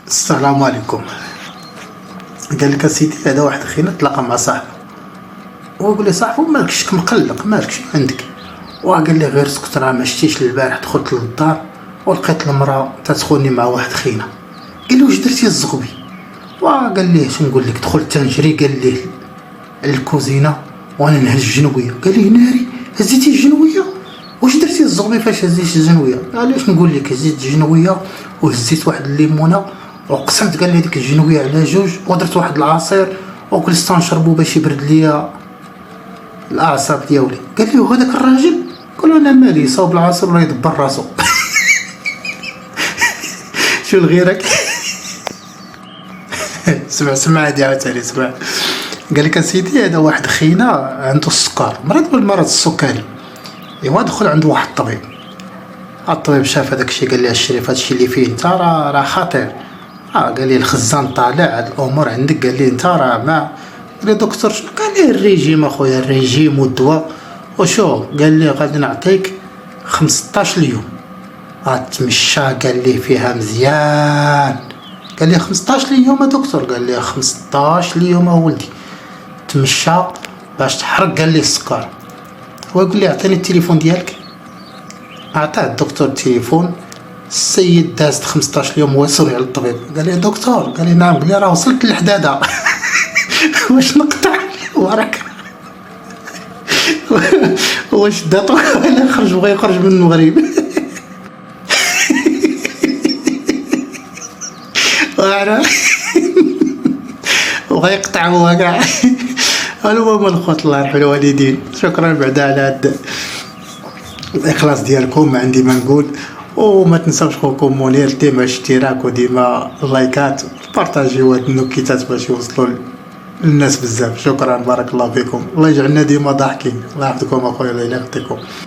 السلام عليكم. قال لك اسيدي هذا واحد خينا تلاقى مع صاحبه، ويقول لي صاحبه مالكش مقلق مالكش عندك، وقال لي غير سكت راه ما شتيش البارح دخلت للدار ولقيت المراه تتخوني مع واحد خينا. قال لي واش درتي الزغبي؟ وقال لي اش نقول لك، دخلت تنجري قال لي الكوزينه وانا نهز الجنويه. قال لي ناري هزيتي الجنويه؟ واش درتي الزغبي فاش هزيت الجنويه؟ قال لي اش نقول لك، هزيت الجنويه وهزيت واحد الليمونه وقسمت قال لي ديك الجنويه على جوج ودرت واحد العصير وجلست نشربو باش يبرد ليا الاعصاب ديالي. قال لي وهذاك الراجل؟ قال له انا مالي صاوب العصير ولا يدبر راسو. شو الغيرك؟ سمع هادي عاوتاني سمع. قال لك اسيدي هذا واحد خينا عنده السكر، مرض بالمرض السكري. ايوا دخل عنده واحد الطبيب، الطبيب شاف هذاك الشيء قال لي الشريف هذا الشيء اللي فيه انت راه خطير. قال لي الخزان طالع هاد الامور عندك. قال لي انت راه ما قال لي دكتور شنو؟ قال لي الريجيم اخويا، الريجيم والدواء وشو. قال لي غادي نعطيك 15 اليوم غتمشى قال لي فيها مزيان. قال لي 15 اليوم يا دكتور؟ قال لي 15 اليوم ولدي تمشى باش تحرق قال لي السكر. ويقول لي اعطيني التليفون ديالك. عطاه الدكتور التليفون. السيد دازت 15 يوم وصل على الطبيب. قال لي دكتور؟ قال لي نعم. قال لي راه وصلت للحداده. واش نقطع وراك؟ واش داطو ولا خرج بغا يخرج من المغرب؟ وغيقطع هو كاع. المهم الخوت الله يرحم الوالدين، شكرا بعدا على هاد الاخلاص ديالكم، ما عندي ما نقول. وما تنساوش خوكم منير ديما اشتراك وديما لايكات بارطاجيو هاد النكتات باش يوصلوا للناس بزاف. شكرا بارك الله فيكم، الله يجعلنا ديما ضاحكين. الله يحفظكم اخويا، الله يعطيكم.